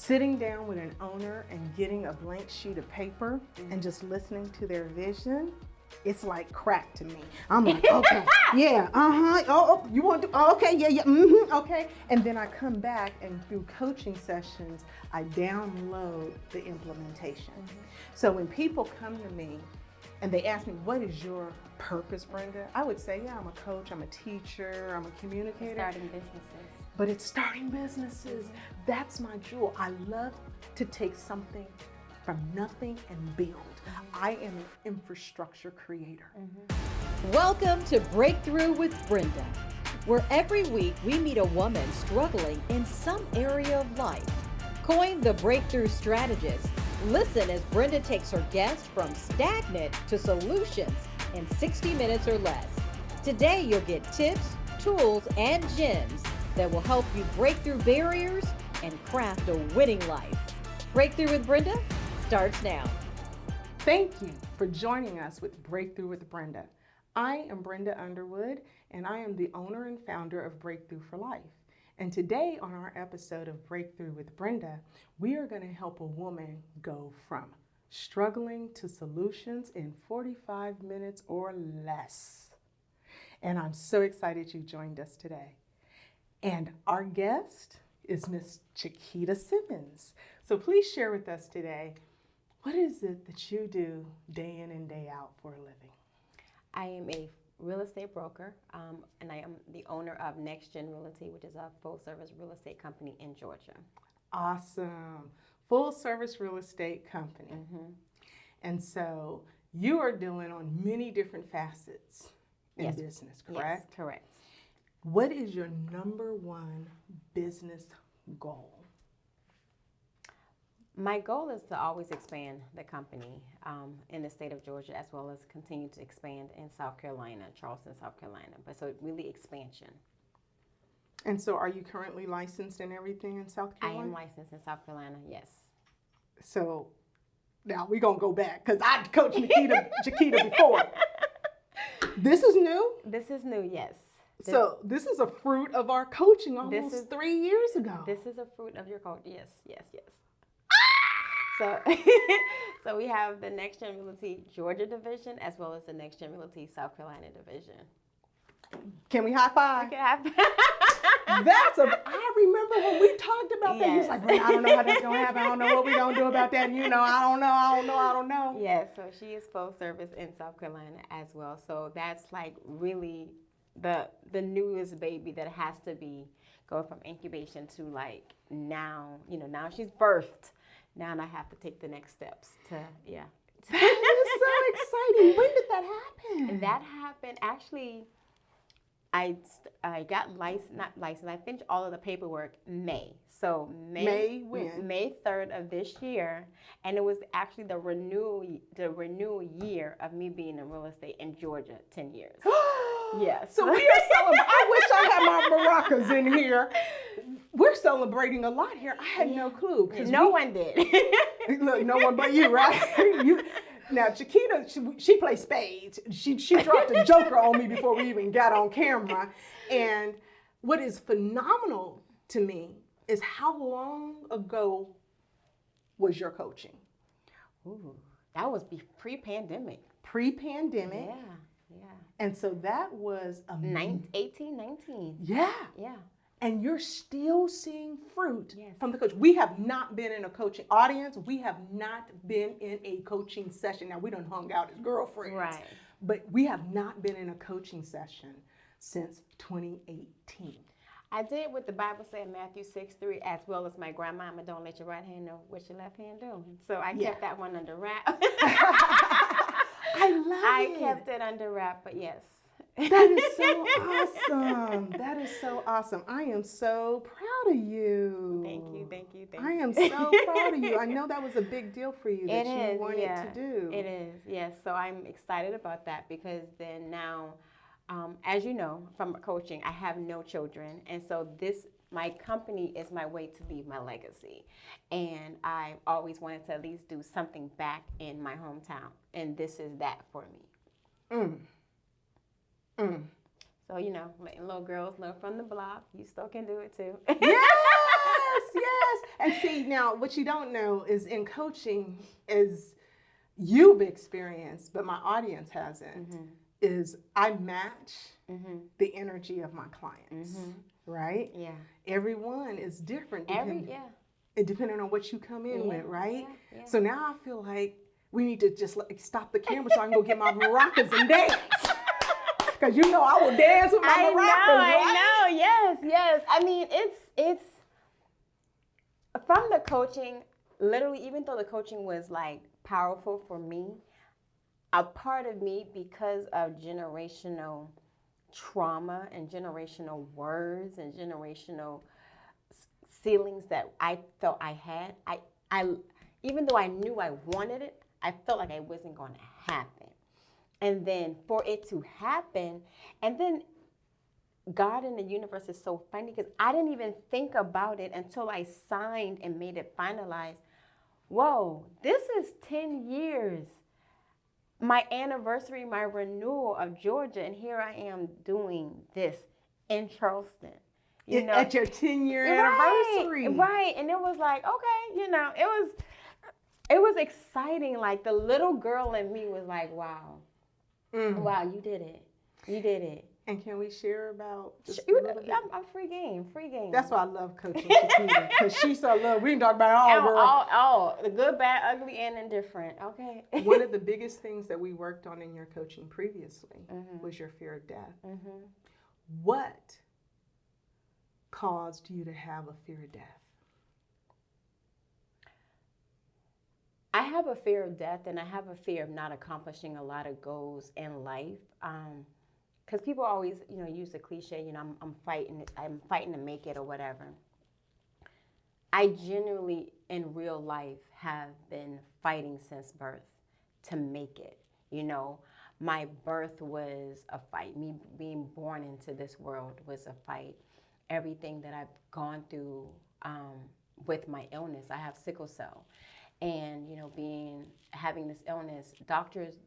sitting down with an owner and getting a blank sheet of paper and just listening to their vision, it's like crack to me. I'm like, okay, yeah, you want to, okay, yeah, okay. And then I come back and through coaching sessions, I download the implementation. So when people come to me and they ask me, what is your purpose, Brenda? I would say, yeah, I'm a coach, I'm a teacher, I'm a communicator. Starting businesses. But it's starting businesses. That's my jewel. I love to take something from nothing and build. I am an infrastructure creator. Welcome to Breakthrough with Brenda, where every week we meet a woman struggling in some area of life. Coined the breakthrough strategist, listen as Brenda takes her guests from stagnant to solutions in 60 minutes or less. Today you'll get tips, tools, and gems that will help you break through barriers and craft a winning life. Breakthrough with Brenda starts now. Thank you for joining us with Breakthrough with Brenda. I am Brenda Underwood, and I am the owner and founder of Breakthrough for Life. And today on our episode of Breakthrough with Brenda, we are going to help a woman go from struggling to solutions in 45 minutes or less. And I'm so excited you joined us today. And our guest is Miss Chikita Simmons. So please share with us today, what is it that you do day in and day out for a living? I am a real estate broker, and I am the owner of Nex Gen Realty, which is a full-service real estate company in Georgia. Awesome. Full-service real estate company. And so you are dealing on many different facets in business, correct? Yes, correct. What is your number one business goal? My goal is to always expand the company in the state of Georgia, as well as continue to expand in South Carolina, Charleston, South Carolina. But so really expansion. And so are you currently licensed and everything in South Carolina? I am licensed in South Carolina, yes. So now we're going to go back because I coached Chikita before. This is new? This is new, yes. So this is a fruit of our coaching almost 3 years ago. This is a fruit of your coach, yes. So, so we have the Nex Gen Realty Georgia division as well as the Nex Gen Realty South Carolina division. Can we high five? We can have. I remember when we talked about that. He was like, I don't know how that's gonna happen. I don't know what we're gonna do about that. And I don't know. Yes, so she is full service in South Carolina as well. So that's like really the newest baby that has to be go from incubation to like now, now she's birthed. Now I have to take the next steps to, That is so exciting. When did that happen? That happened, actually, I got not licensed, I finished all of the paperwork May. So May when? May 3rd of this year. And it was actually the renewal year of me being in real estate in Georgia, 10 years. Yes. So we are celebrating. I wish I had my maracas in here. We're celebrating a lot here. I had no clue. No one did. Look, no one but you, right? Now, Chikita, she plays spades. She dropped a joker on me before we even got on camera. And what is phenomenal to me is how long ago was your coaching? Ooh, that was pre-pandemic. Pre-pandemic? Yeah. And so that was 18, 19. Yeah. Yeah. And you're still seeing fruit from the coach. We have not been in a coaching audience. We have not been in a coaching session. Now, we done hung out as girlfriends. Right. But we have not been in a coaching session since 2018. I did what the Bible said in Matthew 6:3, as well as my grandmama, don't let your right hand know what your left hand doing. So I kept that one under wrap. I kept it under wrap, but yes. That is so awesome. That is so awesome. I am so proud of you. Thank you. I am so proud of you. I know that was a big deal for you that you wanted to do. It is, yes. So I'm excited about that because then now, as you know, from coaching, I have no children. And so my company is my way to leave my legacy. And I always wanted to at least do something back in my hometown. And this is that for me. So, letting little girls know from the block, you still can do it too. Yes! yes. And see, now what you don't know is in coaching, as you've experienced, but my audience hasn't, is I match the energy of my clients, right? Yeah. Everyone is different Yeah. depending on what you come in with, right? Yeah. So now I feel like we need to just like stop the camera so I can go get my maracas and dance. Because you know I will dance with my maracas, right? I know. Yes. I mean, it's from the coaching, literally, even though the coaching was like powerful for me, a part of me, because of generational trauma and generational words and generational ceilings that I felt I had, I even though I knew I wanted it, I felt like it wasn't going to happen. And then for it to happen, and then God and the universe is so funny because I didn't even think about it until I signed and made it finalized. Whoa, this is 10 years. My anniversary, my renewal of Georgia, and here I am doing this in Charleston. You know, at your 10-year anniversary. Right. And it was like, okay, it was exciting. Like the little girl in me was like, wow. Wow, you did it. You did it. And can we share about just a little bit? I'm free game. That's why I love coaching Chikita, because she's so love. We can talk about it all, girl. All, the good, bad, ugly, and indifferent. Okay. One of the biggest things that we worked on in your coaching previously was your fear of death. What caused you to have a fear of death? I have a fear of death, and I have a fear of not accomplishing a lot of goals in life. Because people always, use the cliche, I'm fighting to make it or whatever. I genuinely, in real life, have been fighting since birth to make it. My birth was a fight. Me being born into this world was a fight. Everything that I've gone through with my illness, I have sickle cell. And, having this illness, doctors,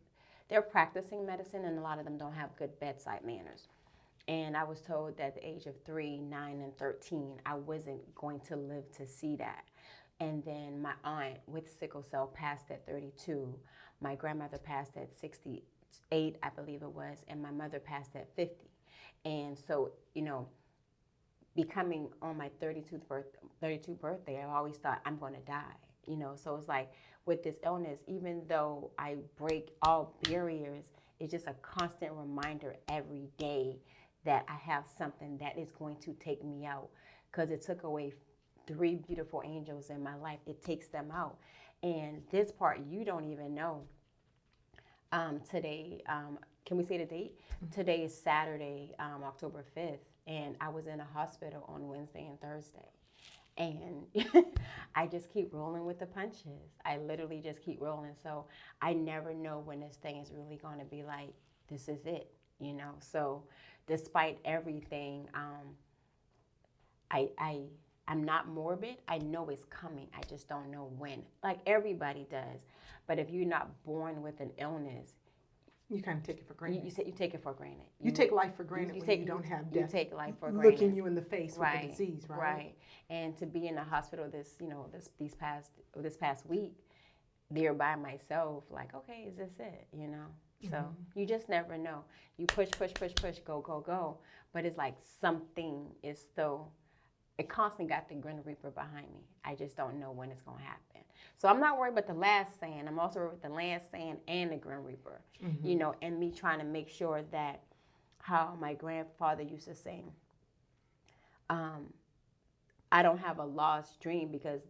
they're practicing medicine, and a lot of them don't have good bedside manners. And I was told that at the age of 3, 9, and 13, I wasn't going to live to see that. And then my aunt with sickle cell passed at 32. My grandmother passed at 68, I believe it was, and my mother passed at 50. And so, becoming on my 32nd birthday, I always thought I'm going to die. So it's like with this illness, even though I break all barriers, it's just a constant reminder every day that I have something that is going to take me out, because it took away 3 beautiful angels in my life. It takes them out. And this part you don't even know. Today, can we say the date? Today is Saturday, October 5th, and I was in a hospital on Wednesday and Thursday. And I just keep rolling with the punches. I literally just keep rolling. So I never know when this thing is really going to be like, this is it, So despite everything, I'm not morbid. I know it's coming. I just don't know when. Like everybody does. But if you're not born with an illness, you kind of take it for granted. You take it for granted. You take life for granted when you don't have death. You take life for granted. Looking you in the face with the disease, right? Right. And to be in the hospital this past week, there by myself, like, okay, is this it? So you just never know. You push, go. But it's like something is still. It constantly got the Grim Reaper behind me. I just don't know when it's going to happen. So I'm not worried about the last sand. I'm also worried with the last sand and the Grim Reaper, and me trying to make sure that how my grandfather used to sing, I don't have a lost dream, because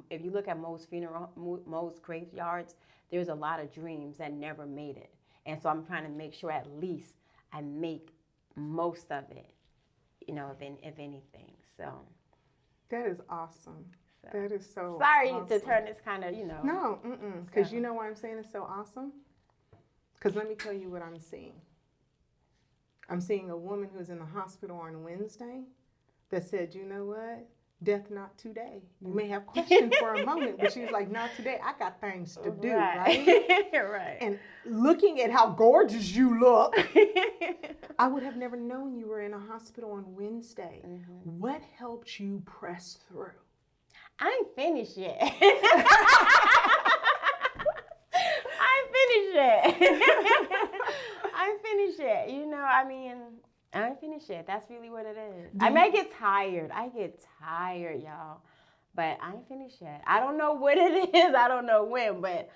if you look at most graveyards, there's a lot of dreams that never made it. And so I'm trying to make sure at least I make most of it, if anything. So that is awesome. That is so sorry awesome. To turn this kind of, No, because you know why I'm saying it's so awesome? Because let me tell you what I'm seeing. I'm seeing a woman who's in the hospital on Wednesday that said, you know what? Death not today. You may have questions for a moment, but she was like, not today. I got things to do, right? Right. And looking at how gorgeous you look, I would have never known you were in a hospital on Wednesday. What helped you press through? I ain't finished yet. I ain't finished yet. You know, I mean, I ain't finished yet. That's really what it is. I mean, I get tired, y'all. But I ain't finished yet. I don't know what it is. I don't know when, but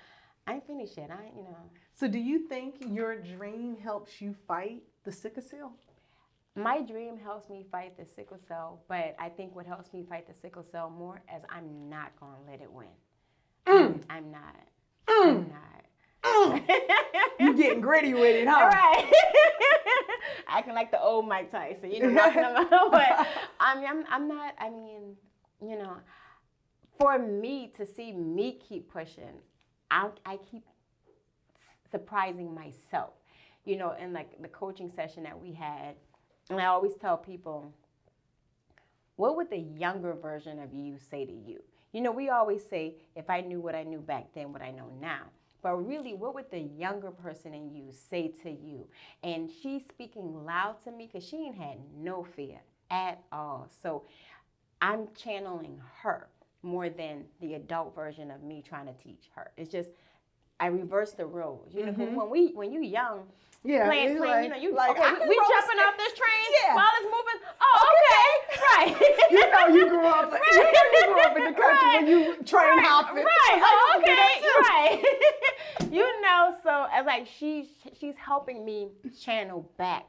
I ain't finished yet. I ain't, you know. So do you think your dream helps you fight the sickle cell? My dream helps me fight the sickle cell, but I think what helps me fight the sickle cell more is I'm not going to let it win. I'm not. I'm not. You getting gritty with it, huh? Right. Acting like the old Mike Tyson, you know, knocking them out. But I'm not, I mean, you know, for me to see me keep pushing, I keep surprising myself. You know, in like the coaching session that we had, and I always tell people, what would the younger version of you say to you? You know, we always say, if I knew what I knew back then, what I know now. But really, what would the younger person in you say to you? And she's speaking loud to me because she ain't had no fear at all. So I'm channeling her more than the adult version of me trying to teach her. It's just, I reverse the roles. You know, when you young, playing, like, you know, you like, okay, we jumping off this train while it's moving. Oh, okay. Right. You know, you grew up. Right. You grew up in the country when you train hopping. Right. Oh, okay. Right. You know, so like she's helping me channel back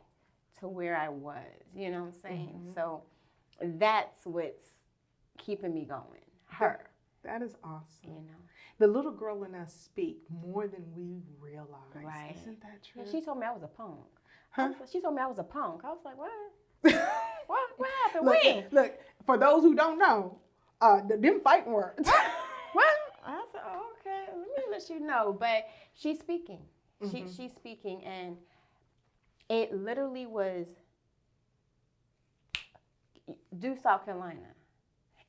to where I was. You know what I'm saying? So that's what's keeping me going. Her. That is awesome. You know. The little girl in us speak more than we realize. Right. Isn't that true? Yeah, she told me I was a punk. Huh? She told me I was a punk. I was like, what? What happened? Look, for those who don't know, them fighting words. What? I said, oh, okay, let me let you know. But she's speaking. She's speaking, and it literally was, do South Carolina.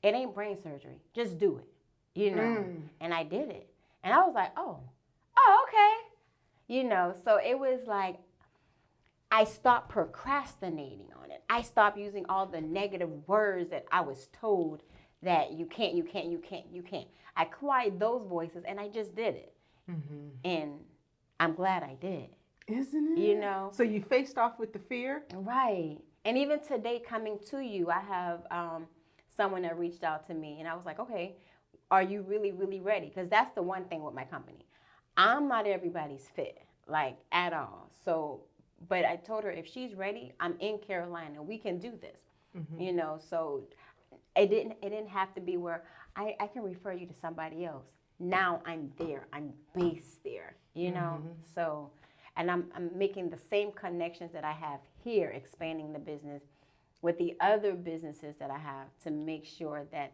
It ain't brain surgery. Just do it. You know, and I did it. And I was like, oh, okay. You know, so it was like, I stopped procrastinating on it. I stopped using all the negative words that I was told that you can't. I quieted those voices and I just did it. And I'm glad I did. Isn't it? You know. So you faced off with the fear? Right. And even today coming to you, I have someone that reached out to me and I was like, okay, are you really, really ready? Because that's the one thing with my company. I'm not everybody's fit, like at all. So, but I told her if she's ready, I'm in Carolina. We can do this, you know. So it didn't have to be where I can refer you to somebody else. Now I'm there. I'm based there, you know. So, and I'm making the same connections that I have here, expanding the business with the other businesses that I have to make sure that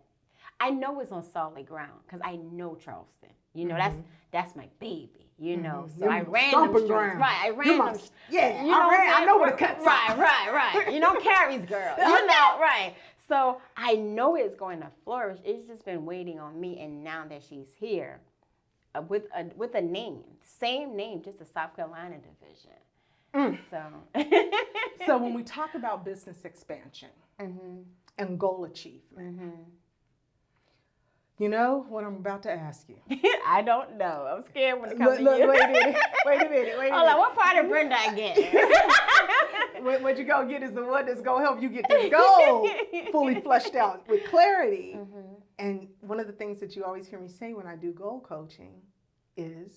I know it's on solid ground because I know Charleston. You know, that's my baby. You know, so I ran them streets. Right, I ran them. Yeah, you know I know where the cuts are. Right. You know, Carrie's girl. You know, right. So I know it's going to flourish. It's just been waiting on me, and now that she's here, with a name, same name, just a South Carolina division. So when we talk about business expansion and goal achievement. You know what I'm about to ask you? I don't know. I'm scared when it comes to you. Wait a minute. Hold on, what part of Brenda I get? What you gonna get is the one that's gonna help you get this goal fully fleshed out with clarity. And one of the things that you always hear me say when I do goal coaching is,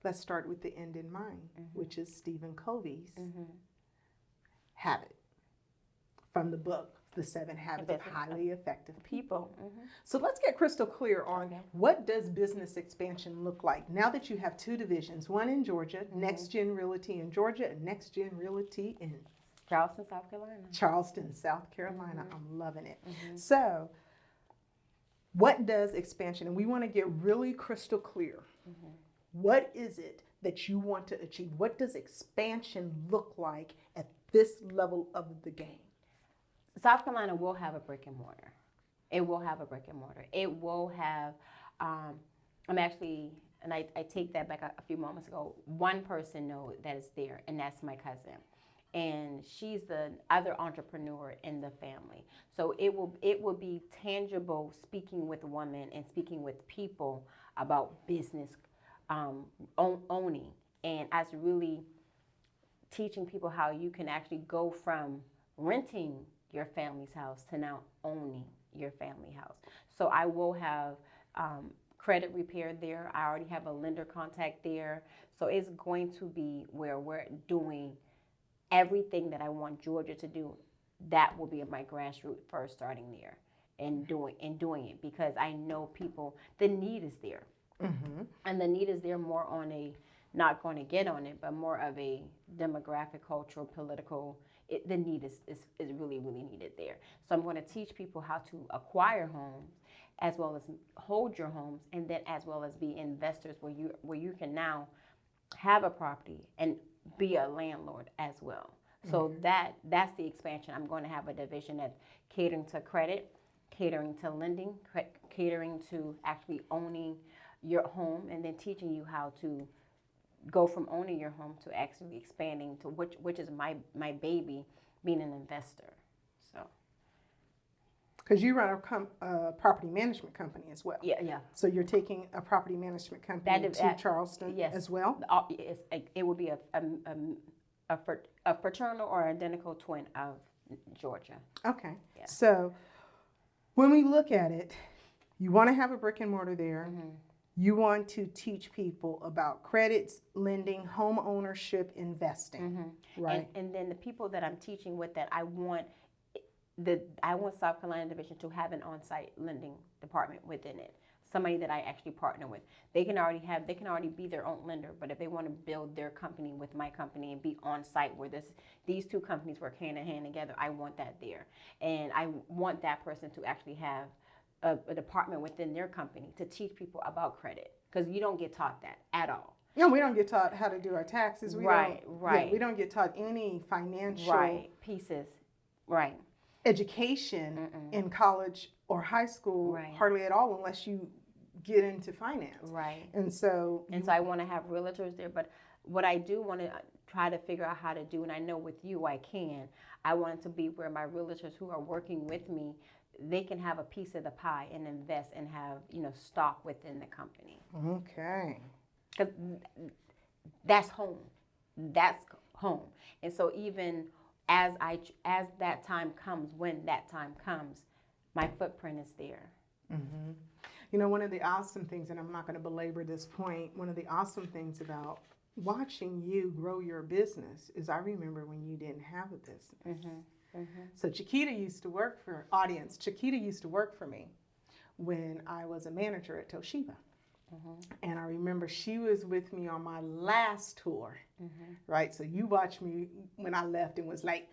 let's start with the end in mind, which is Stephen Covey's habit from the book, The 7 Habits of Highly Effective People. So let's get crystal clear on what does business expansion look like now that you have 2 divisions, one in Georgia, Nex Gen Realty in Georgia, and Nex Gen Realty in Charleston, South Carolina. Charleston, South Carolina. I'm loving it. So what does expansion, and we want to get really crystal clear. What is it that you want to achieve? What does expansion look like at this level of the game? South Carolina will have a brick and mortar. It will have a brick and mortar. It will have, I'm actually, and I take that back a few moments ago, one person know that is there, and that's my cousin. and she's the other entrepreneur in the family. So it will be tangible speaking with women and speaking with people about business, owning, and as really teaching people how you can actually go from renting your family's house to now owning your family house. So I will have credit repair there. I already have a lender contact there. So it's going to be where we're doing everything that I want Georgia to do. That will be my grassroots first, starting there and doing it, because I know people, the need is there. And the need is there more on a, not going to get on it, but more of a demographic, cultural, political. The need is really, really needed there. So I'm going to teach people how to acquire homes, as well as hold your homes, and then as well as be investors where you can now have a property and be a landlord as well. So that's the expansion. I'm going to have a division that's catering to credit, catering to lending, catering to actually owning your home, and then teaching you how to go from owning your home to actually expanding to which is my baby, being an investor. So. Because you run a property management company as well. Yeah. So you're taking a property management company to Charleston as well? It would be a fraternal or identical twin of Georgia. Okay. Yeah. So when we look at it, you want to have a brick and mortar there. You want to teach people about credits, lending, home ownership, investing, right? And then the people that I'm teaching with that, I want South Carolina division to have an on-site lending department within it. Somebody that I actually partner with. They can already be their own lender, but if they want to build their company with my company and be on site where these two companies work hand in hand together, I want that there. And I want that person to actually have a department within their company to teach people about credit, because you don't get taught that at all. No, we don't get taught how to do our taxes. Right. Yeah, we don't get taught any financial pieces. Right. Education in college or high school, hardly at all, unless you get into finance. Right. And so I want to have realtors there, but what I do want to try to figure out how to do, and I know with you I want it to be where my realtors who are working with me, they can have a piece of the pie and invest and have, stock within the company. Okay. Because that's home. That's home. And so even as that time comes, when that time comes, my footprint is there. One of the awesome things, and I'm not going to belabor this point, one of the awesome things about watching you grow your business is I remember when you didn't have a business. So Chikita used to work for me when I was a manager at Toshiba. And I remember she was with me on my last tour, right? So you watched me when I left and was like,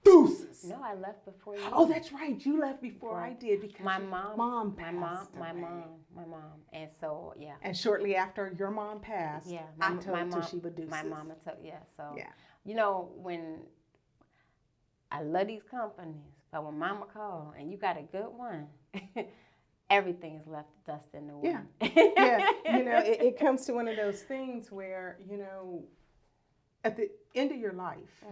deuces. No, I left before you. Oh, that's right. You left before I did because my mom passed away. My mom. And so, yeah. And shortly after your mom passed, I told Toshiba deuces. My mama told, when I love these companies, but when mama called and you got a good one, everything is left dust in the wind. It comes to one of those things where, at the end of your life,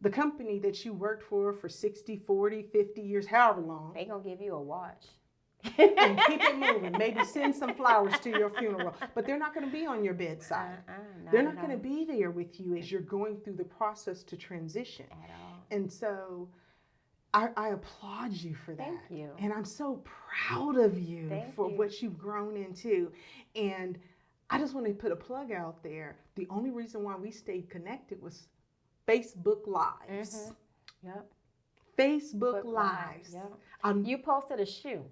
the company that you worked for 60, 40, 50 years, however long. They going to give you a watch. And keep it moving. Maybe send some flowers to your funeral. But they're not going to be on your bedside. They're not going to be there with you as you're going through the process to transition. At all. And so I applaud you for that. Thank you. And I'm so proud of you for what you've grown into. And I just want to put a plug out there. The only reason why we stayed connected was Facebook Lives. Facebook Lives. You posted a shoe.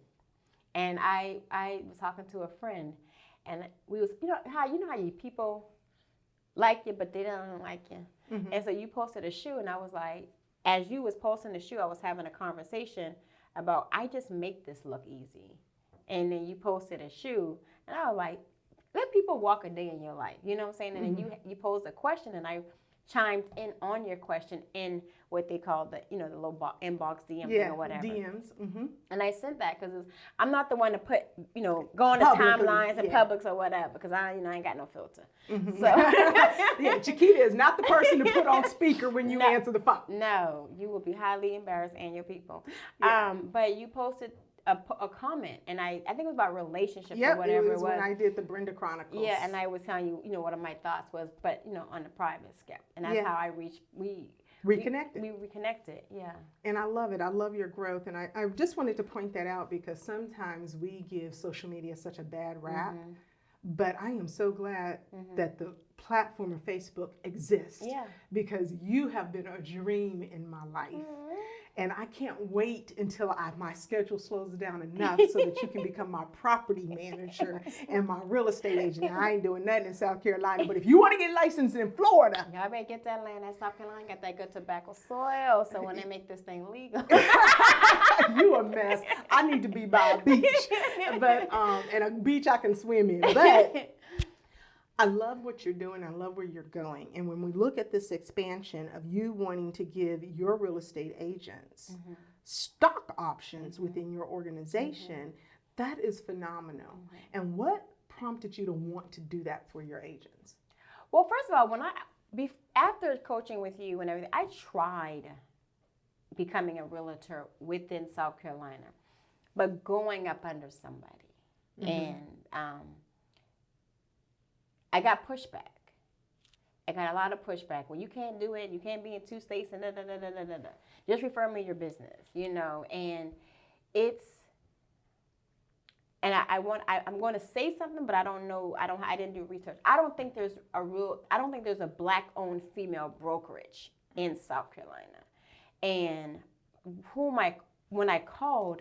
And I was talking to a friend, and we was, how you people like you, but they don't like you. And so you posted a shoe, and I was like, as you was posting the shoe, I was having a conversation about, I just make this look easy. And then you posted a shoe, and I was like, let people walk a day in your life. You know what I'm saying? And then you posed a question, and I chimed in on your question in what they call the, the little inbox DM thing Yeah, or whatever. DMs. Mm-hmm. And I sent that because I'm not the one to put, go on the Publicly, timelines and yeah. Publix or whatever, because I ain't got no filter. Mm-hmm. So Yeah, Chikita is not the person to put on speaker when you answer the phone. no, you will be highly embarrassed and your people. Yeah. But you posted a comment, and I think it was about relationships Yep, or whatever it was when I did the Brenda Chronicles. Yeah, and I was telling you, what my thoughts was, but on the private scale, and that's how I reconnected. We reconnected, yeah. And I love it. I love your growth, and I just wanted to point that out because sometimes we give social media such a bad rap. Mm-hmm. But I am so glad that the platform of Facebook exists. Yeah. Because you have been a dream in my life. Mm-hmm. And I can't wait until my schedule slows down enough so that you can become my property manager and my real estate agent. I ain't doing nothing in South Carolina, but if you want to get licensed in Florida. Y'all better get that land in South Carolina, got that good tobacco soil, so when they make this thing legal. You a mess. I need to be by a beach, but and a beach I can swim in. But I love what you're doing. I love where you're going. And when we look at this expansion of you wanting to give your real estate agents stock options within your organization, that is phenomenal. And what prompted you to want to do that for your agents? Well, first of all, after coaching with you and everything, I tried becoming a realtor within South Carolina, but going up under somebody. And I got pushback. I got a lot of pushback. Well, you can't do it. You can't be in 2 states and da-da-da-da-da-da. Just refer me your business, and it's, and I'm going to say something, but I don't know. I didn't do research. I don't think there's a black-owned female brokerage in South Carolina. And when I called,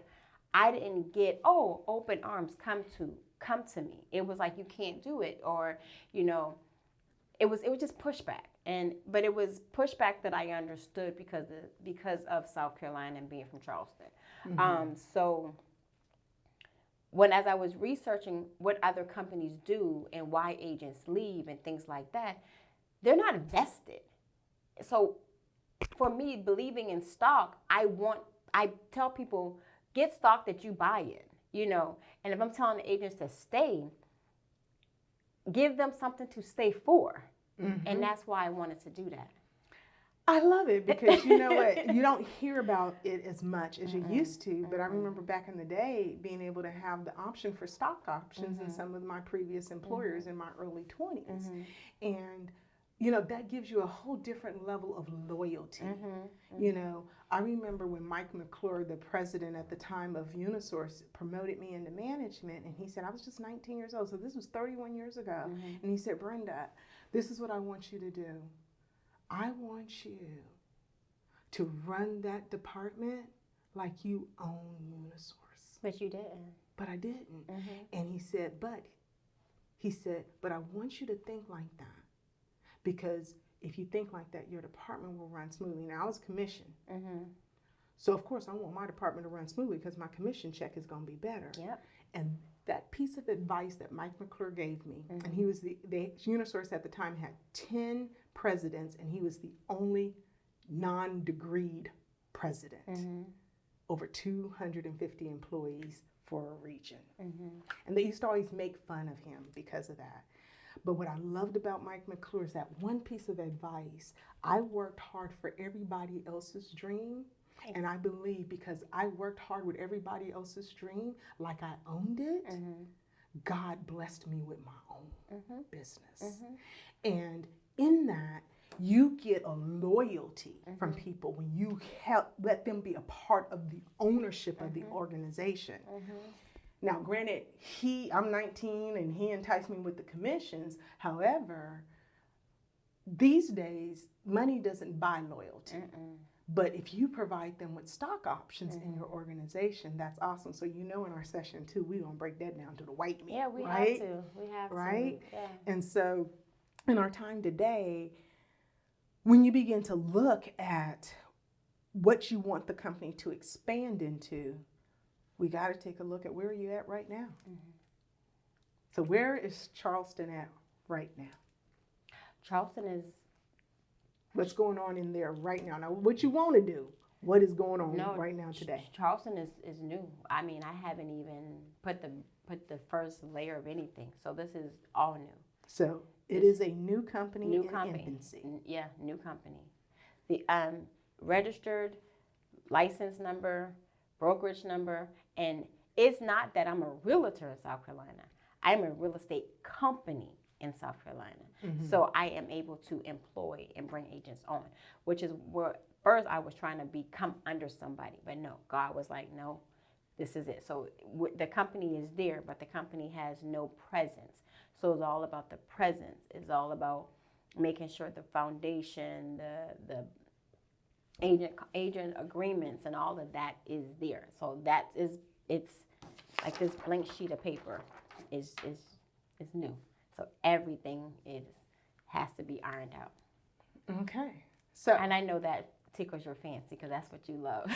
I didn't get, open arms, come to me. It was like, you can't do it, or it was just pushback, but it was pushback that I understood because of South Carolina and being from Charleston. So as I was researching what other companies do and why agents leave and things like that, they're not vested. So for me, believing in stock, I tell people, get stock that you buy in, and if I'm telling the agents to stay, give them something to stay for. And that's why I wanted to do that. I love it because you know what? You don't hear about it as much as you used to, but I remember back in the day being able to have the option for stock options in some of my previous employers in my early 20s. And that gives you a whole different level of loyalty. I remember when Mike McClure, the president at the time of Unisource, promoted me into management, and he said, I was just 19 years old, so this was 31 years ago. And he said, Brenda, this is what I want you to do. I want you to run that department like you own Unisource. But you didn't. But I didn't. And he said, but I want you to think like that. Because if you think like that, your department will run smoothly. Now, I was commissioned. So, of course, I want my department to run smoothly because my commission check is going to be better. And that piece of advice that Mike McClure gave me, and he was the Unisource at the time had 10 presidents, and he was the only non-degreed president. Over 250 employees for a region. And they used to always make fun of him because of that. But what I loved about Mike McClure is that one piece of advice. I worked hard for everybody else's dream. And I believe because I worked hard with everybody else's dream, like I owned it, God blessed me with my own business. And in that, you get a loyalty from people when you let them be a part of the ownership of the organization. Now, granted, I'm 19 and he enticed me with the commissions. However, these days, money doesn't buy loyalty. But if you provide them with stock options in your organization, that's awesome. So in our session too, we're going to break that down to the white meat. Yeah, we right? have to. We have right? to. Yeah. And so in our time today, when you begin to look at what you want the company to expand into, we got to take a look at where are you at right now. So where is Charleston at right now? Charleston is What's going on in there right now? Now, what you want to do? What is going on No, right now today? Charleston is new. I mean, I haven't even put the first layer of anything. So this is all new. So it is a new company New in company. infancy. Yeah, new company. The registered license number, brokerage number, and it's not that I'm a realtor in South Carolina. I'm a real estate company in South Carolina. So I am able to employ and bring agents on, which is where first I was trying to become under somebody, but no, God was like, no, this is it. So the company is there, but the company has no presence. So it's all about the presence. It's all about making sure the foundation, the agent agreements, and all of that is there. So it's like this blank sheet of paper is new. So everything has to be ironed out. Okay. So, And I know that tickles your fancy because that's what you love.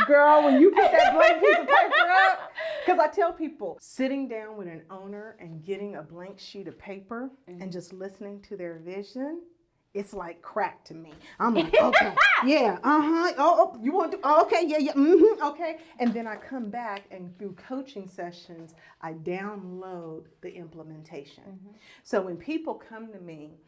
girl, when you put that blank piece of paper up, because I tell people, sitting down with an owner and getting a blank sheet of paper and just listening to their vision, it's like crack to me. I'm like, okay, yeah, oh, you want to, oh, okay, yeah, okay. And then I come back and through coaching sessions, I download the implementation. So when people come to me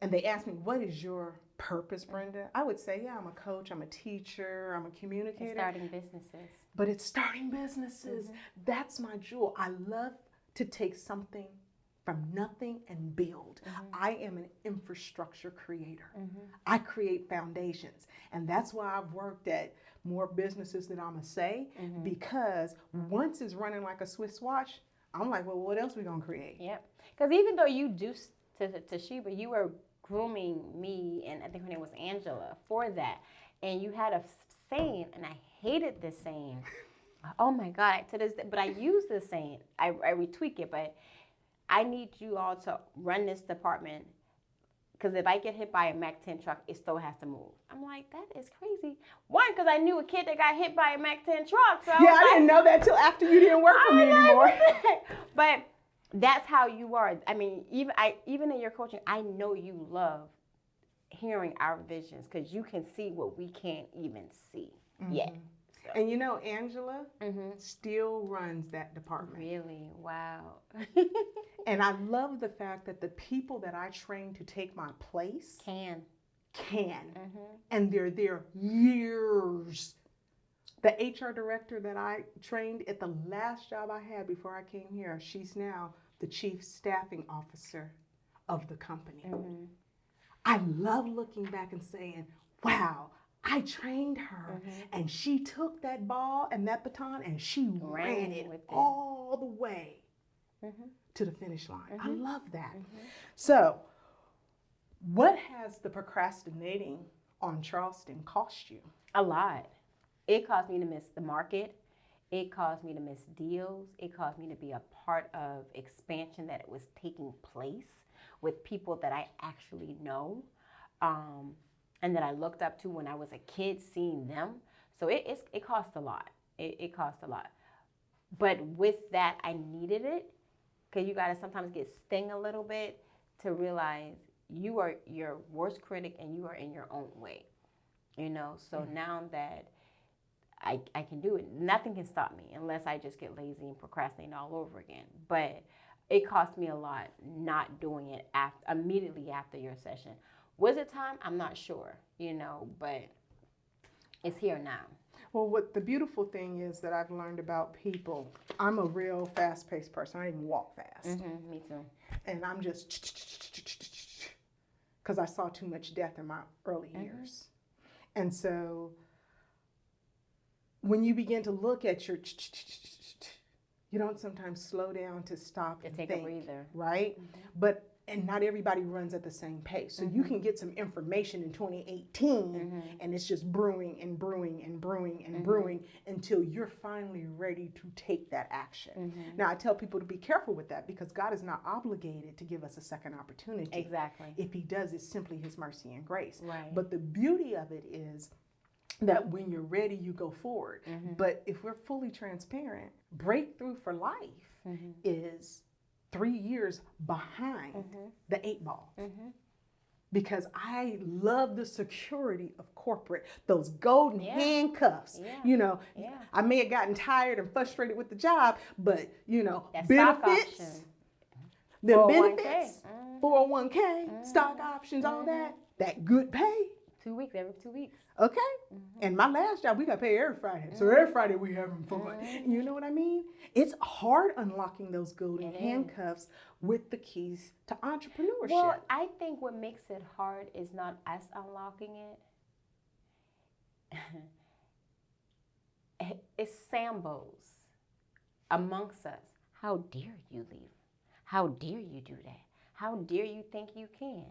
and they ask me, what is your purpose, Brenda? I would say, yeah, I'm a coach, I'm a teacher, I'm a communicator. It's starting businesses. But it's starting businesses. That's my jewel. I love to take something from nothing and build. I am an infrastructure creator. I create foundations. And that's why I've worked at more businesses than I'm going to say, because once it's running like a Swiss watch, I'm like, well, what else we going to create? Yep. Because even though you do to Sheba, you were grooming me, and I think her name was Angela, for that. And you had a saying, and I hated this saying. Oh my God, to this day, but I use this saying. I retweak it, but I need you all to run this department, because if I get hit by a Mac 10 truck, it still has to move. I'm like, that is crazy. One, because I knew a kid that got hit by a Mac 10 truck. So I didn't know that till after you didn't work for me anymore. But that's how you are. I mean, even in your coaching, I know you love hearing our visions because you can see what we can't even see yet. So. And you know, Angela still runs that department. Really? Wow. And I love the fact that the people that I train to take my place can. And they're there years. The HR director that I trained at the last job I had before I came here, she's now the chief staffing officer of the company. I love looking back and saying, wow, I trained her and she took that ball and that baton and she ran it all the way to the finish line. I love that. So what has the procrastinating on Charleston cost you? A lot. It caused me to miss the market. It caused me to miss deals. It caused me to be a part of expansion that was taking place with people that I actually know. And that I looked up to when I was a kid, seeing them. So it cost a lot. It cost a lot. But with that, I needed it, because you got to sometimes get sting a little bit to realize you are your worst critic and you are in your own way. You know, so now that I can do it, nothing can stop me unless I just get lazy and procrastinate all over again. But it cost me a lot not doing it immediately after your session. Was it time? I'm not sure, you know, but it's here now. Well, what the beautiful thing is that I've learned about people, I'm a real fast-paced person. I don't even walk fast. Me too. And I'm just, because I saw too much death in my early years. And so when you begin to look at your, you don't sometimes slow down to stop and take think, a breather. Right? And not everybody runs at the same pace. So you can get some information in 2018 and it's just brewing and brewing and brewing and brewing until you're finally ready to take that action. Now, I tell people to be careful with that, because God is not obligated to give us a second opportunity. Exactly. If he does, it's simply his mercy and grace. Right. But the beauty of it is that when you're ready, you go forward. But if we're fully transparent, Breakthrough for Life is 3 years behind the 8 ball. because I love the security of corporate, those golden handcuffs. Yeah. You know, Yeah. I may have gotten tired and frustrated with the job, but you know, That stock benefits, option. the 401k. benefits, 401k, stock options, all that good pay. 2 weeks, every 2 weeks. Okay. And my last job, we got paid every Friday. So every Friday we having fun. You know what I mean? It's hard unlocking those golden handcuffs with the keys to entrepreneurship. Well, I think what makes it hard is not us unlocking it. It's Sambos amongst us. How dare you leave? How dare you do that? How dare you think you can?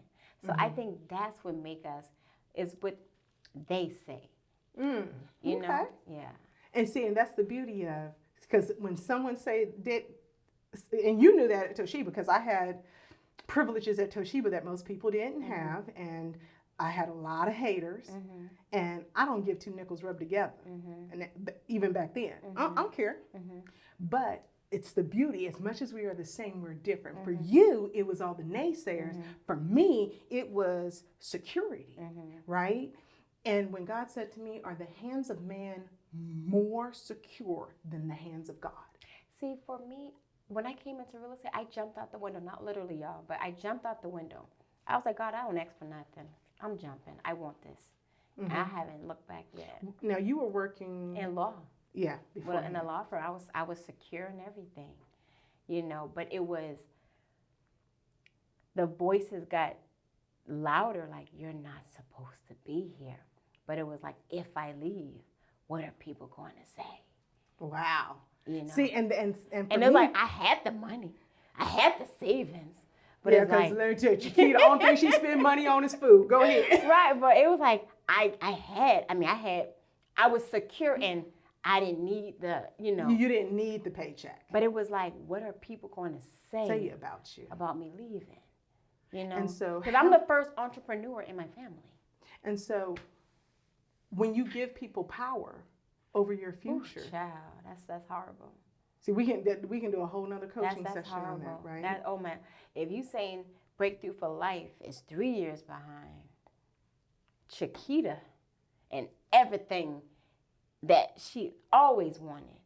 So I think that's what make us, is what they say. You know? Yeah. And see, and that's the beauty of, because when someone say that, and you knew that at Toshiba, because I had privileges at Toshiba that most people didn't have, and I had a lot of haters, and I don't give two nickels rubbed together, and even back then, I don't care. But it's the beauty. As much as we are the same, we're different. For you, it was all the naysayers. For me, it was security, right? And when God said to me, are the hands of man more secure than the hands of God? See, for me, when I came into real estate, I jumped out the window. Not literally, y'all, but I jumped out the window. I was like, God, I don't ask for nothing. I'm jumping. I want this. And I haven't looked back yet. Now, you were working In law. Yeah, before. Well, in the law firm, I was secure and everything, you know. But it was, the voices got louder, like, you're not supposed to be here. But it was like, if I leave, what are people going to say? Wow. You know. See, and it was like, I had the money, I had the savings, but yeah, it's because like, let me tell you, Chikita, the only thing she spend money on is food. Go ahead. right. But it was like, I was secure and I didn't need the, you know. You didn't need the paycheck. But it was like, what are people going to say about you? About me leaving? You know? And so, because I'm the first entrepreneur in my family. And so, when you give people power over your future, Ooh, child, that's horrible. See, we can do a whole nother coaching That's session horrible. on that, right? That, oh man, if you saying Breakthrough for Life is 3 years behind, Chikita and everything that she always wanted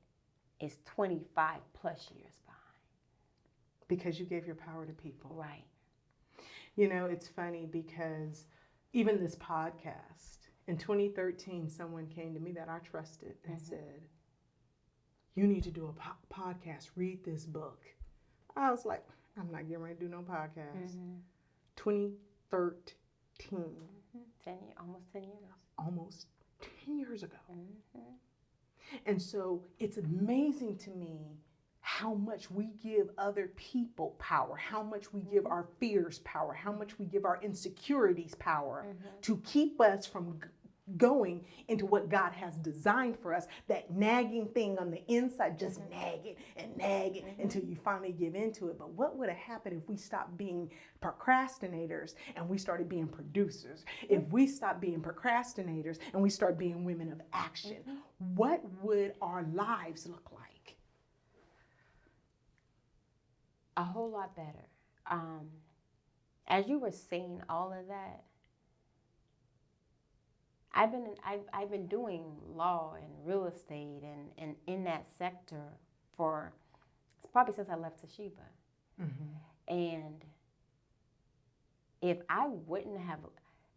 is 25 plus years behind. Because you gave your power to people. Right. You know, it's funny because even this podcast, in 2013, someone came to me that I trusted and said, you need to do a podcast, read this book. I was like, I'm not getting ready to do no podcast. 2013. Almost 10 years. Almost 10 years ago. And so it's amazing to me how much we give other people power, how much we give our fears power, how much we give our insecurities power to keep us from going into what God has designed for us. That nagging thing on the inside, just nag it until you finally give into it. But what would have happened if we stopped being procrastinators and we started being producers? If we stopped being procrastinators and we start being women of action, what would our lives look like? A whole lot better. As you were saying all of that, I've been doing law and real estate and in that sector for probably since I left Toshiba. And if I wouldn't have,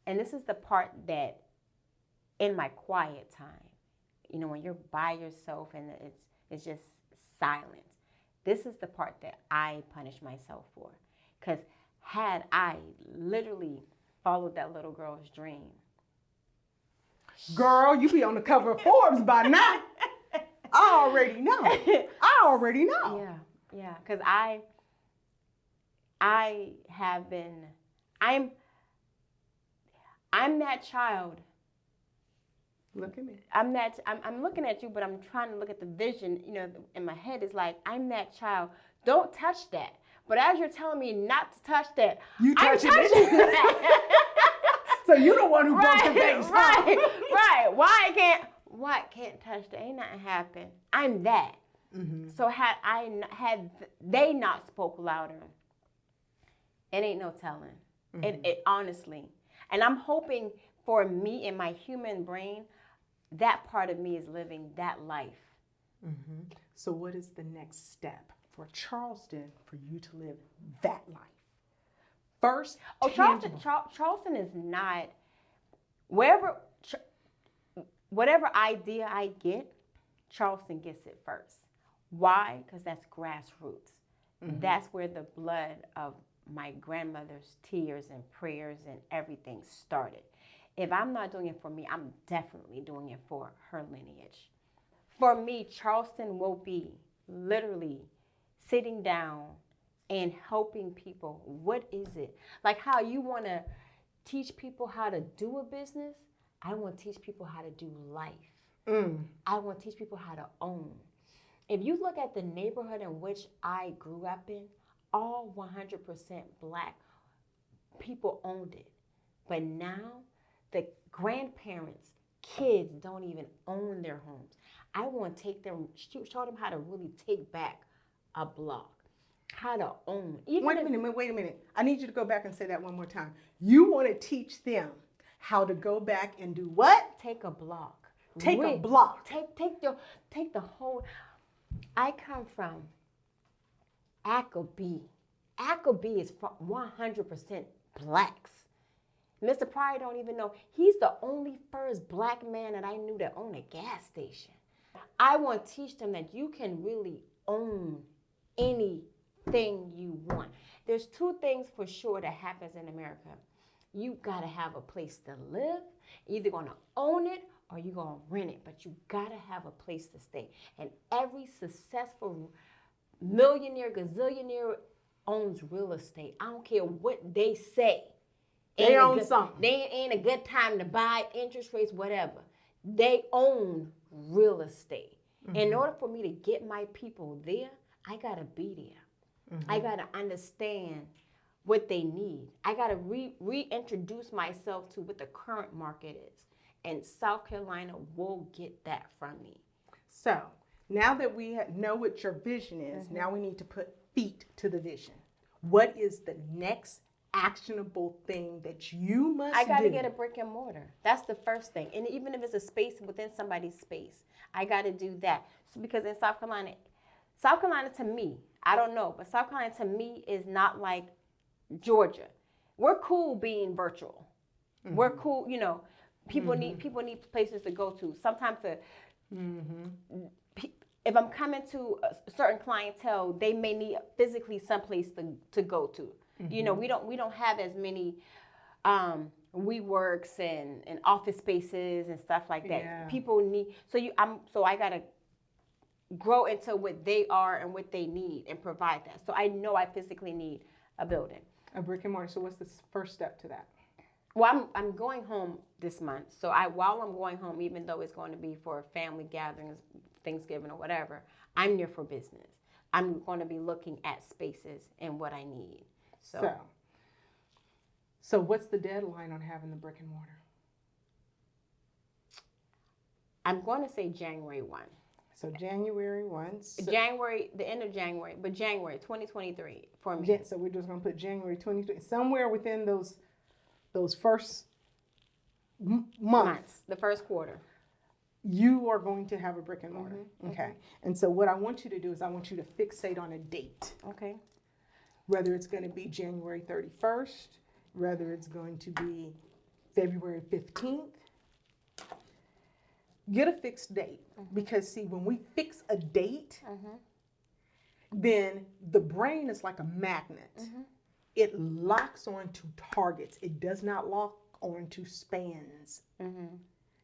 and this is the part that in my quiet time, you know, when you're by yourself and it's just silent, this is the part that I punish myself for. Because had I literally followed that little girl's dream, girl, you be on the cover of Forbes by now. I already know. Yeah. Because I have been, I'm that child. Look at me. I'm looking at you, but I'm trying to look at the vision, you know, in my head. Is like, I'm that child. Don't touch that. But as you're telling me not to touch that, I'm touching that. So you're the one who broke the vase. Right. Why I can't touch that? Ain't nothing happen. I'm that. So had they not spoke louder, it ain't no telling. It honestly. And I'm hoping for me in my human brain, that part of me is living that life. So what is the next step for Charleston for you to live that life? First, tangible. Charleston is not wherever whatever idea I get, Charleston gets it first. Why? Because that's grassroots. That's where the blood of my grandmother's tears and prayers and everything started. If I'm not doing it for me, I'm definitely doing it for her lineage. For me, Charleston will be literally sitting down and helping people. What is it? Like how you want to teach people how to do a business, I want to teach people how to do life. I want to teach people how to own. If you look at the neighborhood in which I grew up in, all 100% Black people owned it. But now, the grandparents, kids don't even own their homes. I want to take them, show them how to really take back a block, how to own. Wait a minute. I need you to go back and say that one more time. You want to teach them how to go back and do what? Take a block. Take a block. Take the whole. I come from Ackleby. Ackleby is 100% Blacks. Mr. Pryor don't even know. He's the only first Black man that I knew that owned a gas station. I want to teach them that you can really own anything you want. There's two things for sure that happens in America. You got to have a place to live. You're either going to own it or you're going to rent it, but you got to have a place to stay. And every successful millionaire, gazillionaire owns real estate. I don't care what they say. They own something. They ain't a good time to buy, interest rates, whatever. They own real estate. In order for me to get my people there, I got to be there. I got to understand what they need. I got to reintroduce myself to what the current market is. And South Carolina will get that from me. So now that we know what your vision is, now we need to put feet to the vision. What is the next actionable thing that you must do? I got to get a brick and mortar. That's the first thing. And even if it's a space within somebody's space, I got to do that. So because in South Carolina to me, I don't know, but South Carolina to me is not like Georgia. We're cool being virtual. We're cool, you know. People need places to go to. Sometimes if I'm coming to a certain clientele, they may need physically someplace to go to. You know, we don't have as many WeWorks and office spaces and stuff like that. Yeah. People need so I gotta grow into what they are and what they need and provide that. So I know I physically need a building. A brick and mortar. So what's the first step to that? Well, I'm going home this month. So while I'm going home, even though it's going to be for family gatherings, Thanksgiving or whatever, I'm there for business. I'm going to be looking at spaces and what I need. So what's the deadline on having the brick and mortar? I'm going to say January 1. So January 1. The end of January, but January 2023 for me. So we're just going to put January 2023, somewhere within those first months. The first quarter. You are going to have a brick and mortar. Okay. And so what I want you to do is I want you to fixate on a date. Okay. Whether it's going to be January 31st, whether it's going to be February 15th. Get a fixed date. Because see, when we fix a date, then the brain is like a magnet. It locks onto targets. It does not lock onto spans.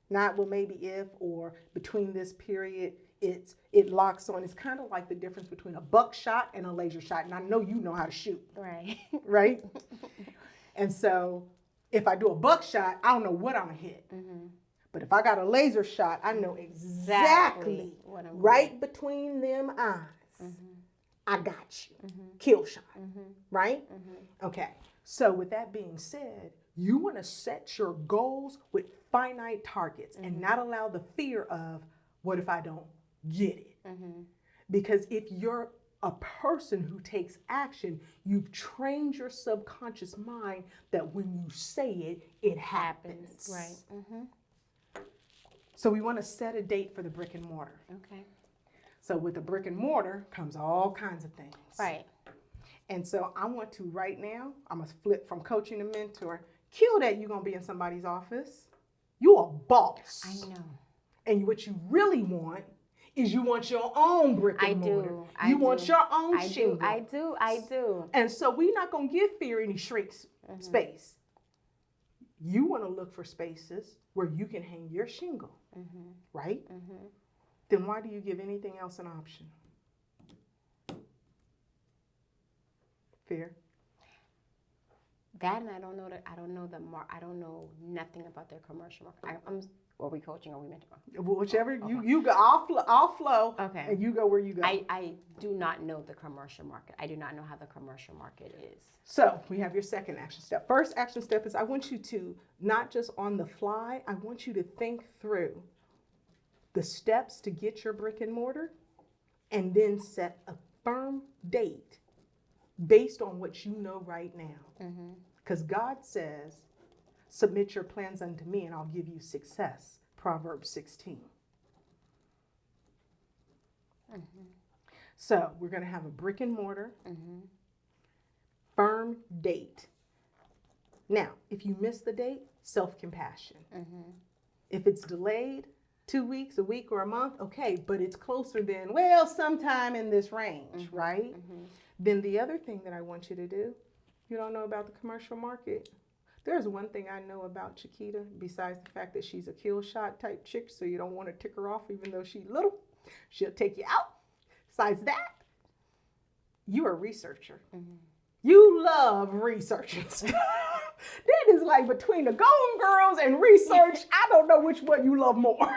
Not well, maybe if or between this period, it locks on. It's kind of like the difference between a buckshot and a laser shot. And I know you know how to shoot. Right. Right? And so if I do a buckshot, I don't know what I'm going to hit. But if I got a laser shot, I know exactly what I'm right between them eyes. I got you. Kill shot. Right? Okay. So with that being said, you want to set your goals with finite targets and not allow the fear of what if I don't get it? Because if your a person who takes action, you've trained your subconscious mind that when you say it, it happens. Right. Mm-hmm. So we want to set a date for the brick and mortar. Okay. So with the brick and mortar comes all kinds of things. Right. And so I want to right now, I'm going to flip from coaching to mentor. Kill that you're going to be in somebody's office. You a boss. I know. And what you really want is you want your own brick and mortar. You want your own shingle. I do. And so we're not going to give fear any shrink space. You want to look for spaces where you can hang your shingle, right? Then why do you give anything else an option? Fear. That, and I don't know I don't know nothing about their commercial market. Are we coaching or are we mentoring? Whichever Okay. you go, I'll flow. Okay. And you go where you go. I do not know the commercial market. I do not know how the commercial market is. So we have your second action step. First action step is I want you to, not just on the fly, I want you to think through the steps to get your brick and mortar and then set a firm date based on what you know right now. Because God says, submit your plans unto me and I'll give you success. Proverbs 16. So we're going to have a brick and mortar, firm date. Now, if you miss the date, self-compassion. If it's delayed 2 weeks, a week, or a month, okay, but it's closer than, well, sometime in this range, right? Then the other thing that I want you to do, you don't know about the commercial market. There's one thing I know about Chikita, besides the fact that she's a kill shot type chick, so you don't want to tick her off even though she's little. She'll take you out. Besides that, you're a researcher. You love researching stuff. That is like between the Golden Girls and research, I don't know which one you love more,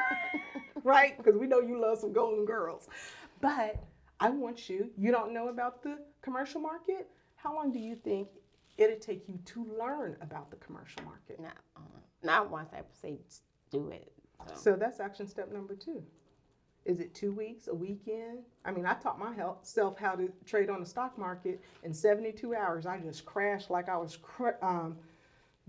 right? Because we know you love some Golden Girls. But I want you don't know about the commercial market? How long do you think it'll take you to learn about the commercial market? Not once I say do it. So that's action step number 2. Is it 2 weeks, a weekend? I mean, I taught myself how to trade on the stock market in 72 hours. I just crashed like I was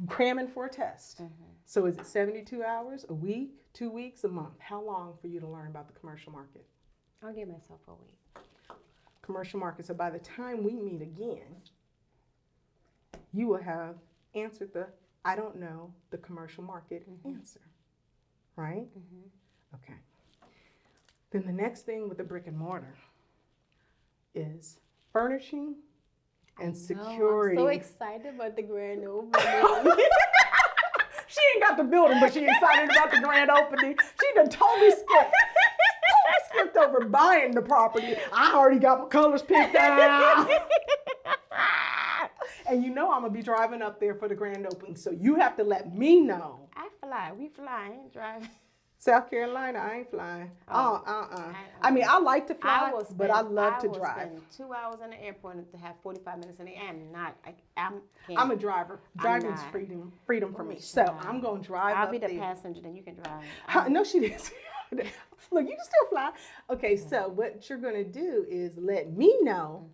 cramming for a test. So is it 72 hours, a week, 2 weeks, a month? How long for you to learn about the commercial market? I'll give myself a week. Commercial market. So by the time we meet again, you will have answered the I don't know the commercial market answer, right? Okay. Then the next thing with the brick and mortar is furnishing and security. I'm so excited about the grand opening. She ain't got the building, but she excited about the grand opening. She done totally skipped over buying the property. I already got my colors picked out. And you know I'm going to be driving up there for the grand opening, so you have to let me know. I fly. We fly. I ain't driving. South Carolina, I ain't flying. I mean, I like to fly, but I love to drive. I will spend 2 hours in the airport to have 45 minutes in the air. I'm a driver. Driving's freedom for me. So I'm going to drive I'll up be the there. passenger, then you can drive. No, she didn't. Look, you can still fly. Okay, so what you're going to do is let me know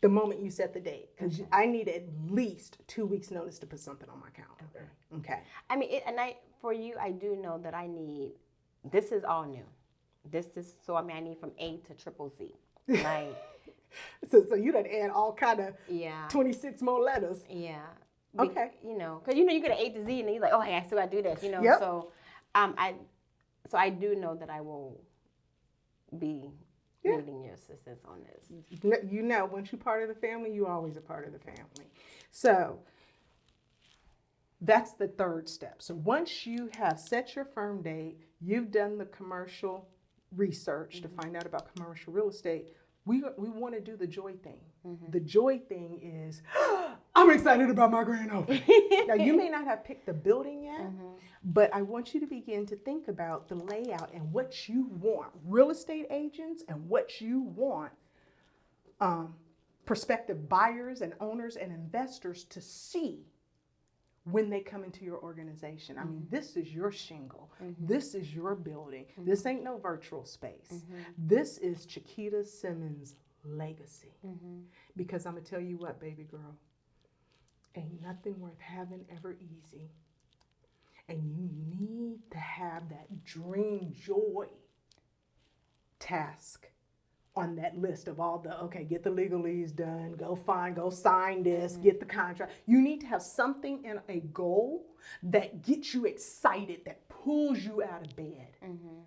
the moment you set the date, because I need at least 2 weeks notice to put something on my calendar. Okay. I mean, for you, I do know that I need, this is all new. I need from A to triple Z. Like, so you done add all kind of 26 more letters. Yeah. Okay. Because you get an A to Z and then you're like, oh, hey, I still got to do this, Yep. So I do know that I will be needing your assistance on this. Once you're part of the family, you're always a part of the family. So that's the third step. So once you have set your firm date, you've done the commercial research to find out about commercial real estate, we want to do the joy thing. The joy thing is, I'm excited about my grand opening. Now, you may not have picked the building yet, but I want you to begin to think about the layout and what you want, real estate agents, and what you want prospective buyers and owners and investors to see when they come into your organization. I mean, this is your shingle. This is your building. This ain't no virtual space. This is Chikita Simmons' legacy. Mm-hmm. Because I'm going to tell you what, baby girl, ain't nothing worth having ever easy. And you need to have that dream joy task on that list of all the, okay, get the legalese done, go sign this, get the contract. You need to have something in a goal that gets you excited, that pulls you out of bed. Mm-hmm.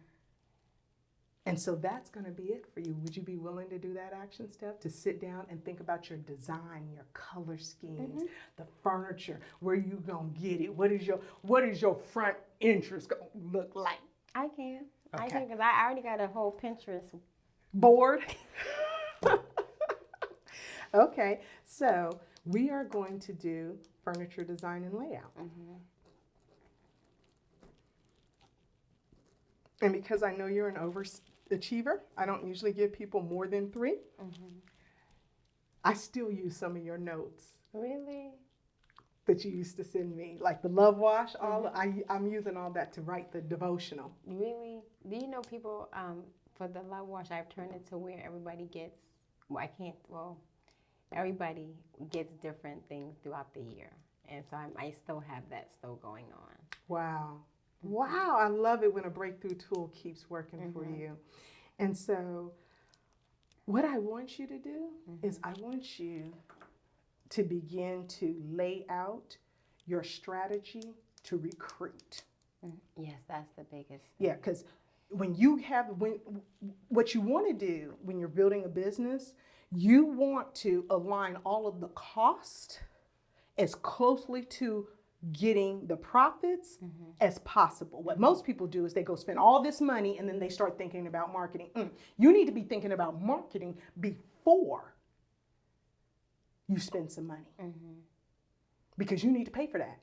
And so that's going to be it for you. Would you be willing to do that action step? To sit down and think about your design, your color schemes, the furniture, where you going to get it? What is your front entrance going to look like? I can. Okay. I can, because I already got a whole Pinterest Board? Okay, so we are going to do furniture design and layout. Mm-hmm. And because I know you're an overachiever, I don't usually give people more than 3. Mm-hmm. I still use some of your notes Really? that you used to send me, like the love wash. I'm using all that to write the devotional. Really? Do you know people, for the love wash, I've turned it to where everybody gets, everybody gets different things throughout the year. And so I still have that still going on. Wow. Wow, I love it when a breakthrough tool keeps working for you. And so what I want you to do is I want you to begin to lay out your strategy to recruit. Yes, that's the biggest. Yeah, because what you want to do when you're building a business, you want to align all of the cost as closely to getting the profits as possible. What most people do is they go spend all this money and then they start thinking about marketing. You need to be thinking about marketing before you spend some money, because you need to pay for that.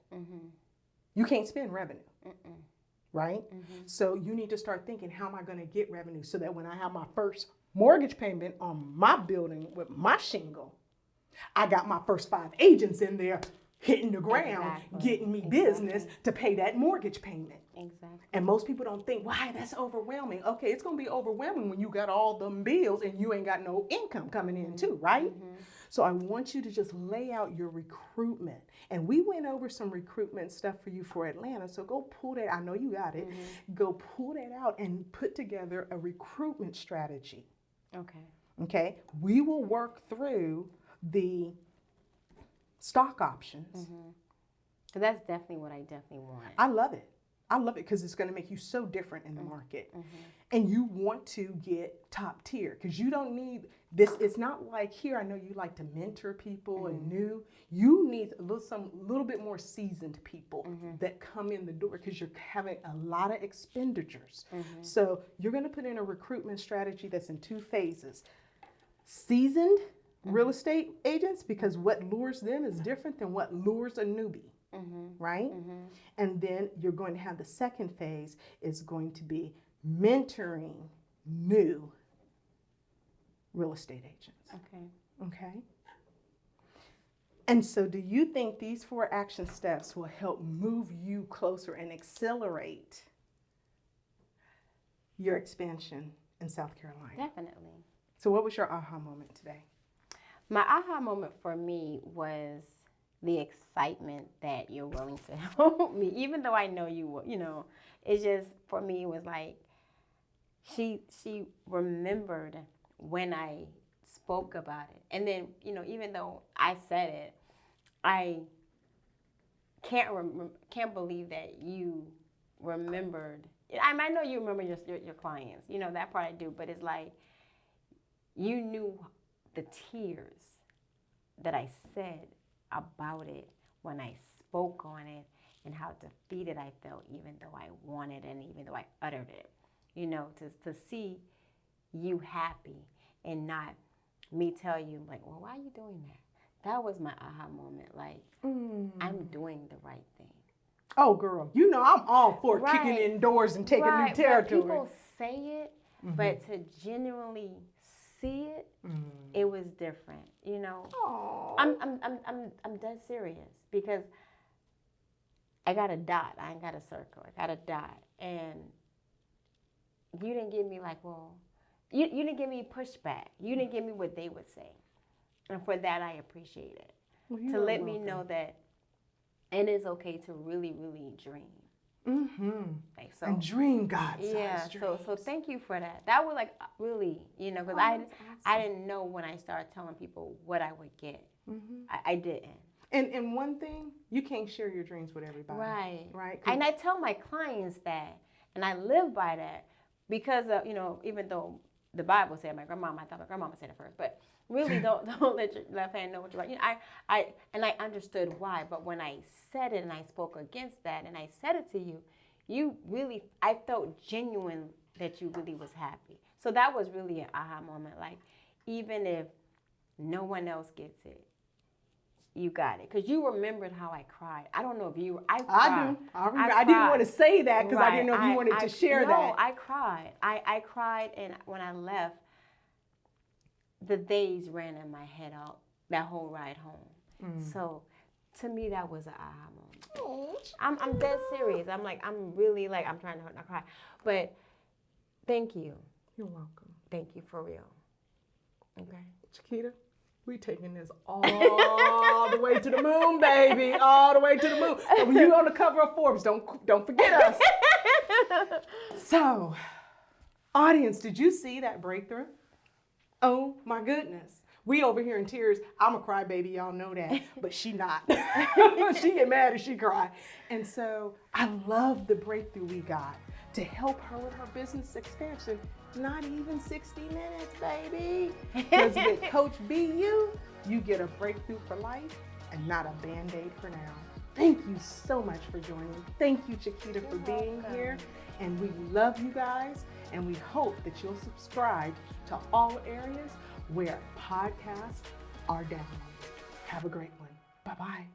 You can't spend revenue, right? So you need to start thinking, how am I going to get revenue so that when I have my first mortgage payment on my building with my shingle, I got my first 5 agents in there hitting the ground, getting me business to pay that mortgage payment. Exactly. And most people don't think, why, that's overwhelming. Okay, it's going to be overwhelming when you got all them bills and you ain't got no income coming in too, right? So I want you to just lay out your recruitment. And we went over some recruitment stuff for you for Atlanta, so go pull that, I know you got it. Go pull that out and put together a recruitment strategy. Okay, we will work through the stock options. So that's definitely what I definitely want. I love it. I love it because it's going to make you so different in the market. And you want to get top tier because you don't need this. It's not like here, I know you like to mentor people and new. You need some little bit more seasoned people that come in the door because you're having a lot of expenditures. So you're going to put in a recruitment strategy that's in 2 phases. Seasoned real estate agents, because what lures them is different than what lures a newbie, right? And then you're going to have the second phase is going to be mentoring new real estate agents. Okay. And so do you think these 4 action steps will help move you closer and accelerate your expansion in South Carolina? Definitely. So what was your aha moment today? My aha moment for me was the excitement that you're willing to help me, even though I know you will, it's just, for me, it was like, she remembered when I spoke about it. And then, even though I said it, I can't believe that you remembered. I know you remember your clients, that part I do, but it's like, you knew the tears that I said about it when I spoke on it and how defeated I felt, even though I wanted and even though I uttered it. To see you happy and not me tell you, like, well, why are you doing that? That was my aha moment. Like, I'm doing the right thing. Oh, girl, I'm all for kicking in doors and taking new territory. But people say it, but to genuinely see it, it was different. I'm dead serious because I got a dot. I ain't got a circle. I got a dot, and you didn't give me like, well, you didn't give me pushback. You didn't give me what they would say. And for that, I appreciate it. Well, to let me know that it is okay to really, really dream. Mm-hmm. Like, so, and dream God's yeah. dreams. So thank you for that. That was like really, because I didn't know when I started telling people what I would get. Mm-hmm. I didn't. And one thing, you can't share your dreams with everybody. Right. Right. And I tell my clients that, and I live by that because of, even though the Bible said I thought my grandmama said it first, but really don't let your left hand know what you're right. I understood why, but when I said it and I spoke against that and I said it to you, I felt genuine that you really was happy. So that was really an aha moment. Like, even if no one else gets it, you got it. Because you remembered how I cried. I don't know if you, I cried. I do. I remember. I didn't want to say that because I didn't know if you wanted to share that. No, I cried. I cried, and when I left, the days ran in my head out that whole ride home. So to me, that was an aha moment. Oh, I'm dead serious. I'm really I'm trying to not cry. But thank you. You're welcome. Thank you for real. Okay. Chikita, we taking this all the way to the moon, baby. All the way to the moon. And you on the cover of Forbes. Don't forget us. So, audience, did you see that breakthrough? Oh my goodness. We over here in tears. I'm a crybaby, y'all know that, but she not. She get mad and she cry. And so I love the breakthrough we got to help her with her business expansion. Not even 60 minutes, baby. Because with Coach BU, you get a breakthrough for life and not a Band-Aid for now. Thank you so much for joining. Thank you, Chikita, for being here. And we love you guys. And we hope that you'll subscribe to all areas where podcasts are downloaded. Have a great one. Bye-bye.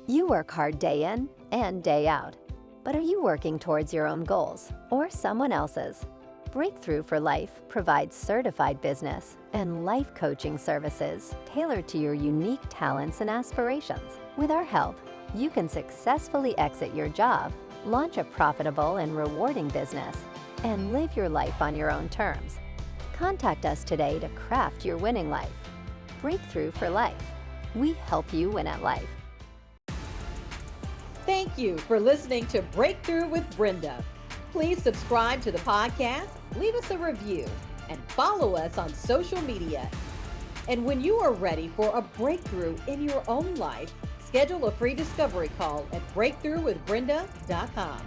You work hard day in and day out. But are you working towards your own goals or someone else's? Breakthrough for Life provides certified business and life coaching services tailored to your unique talents and aspirations. With our help, you can successfully exit your job, launch a profitable and rewarding business, and live your life on your own terms. Contact us today to craft your winning life. Breakthrough for Life. We help you win at life. Thank you for listening to Breakthrough with Brenda. Please subscribe to the podcast, leave us a review, and follow us on social media. And when you are ready for a breakthrough in your own life, schedule a free discovery call at breakthroughwithbrenda.com.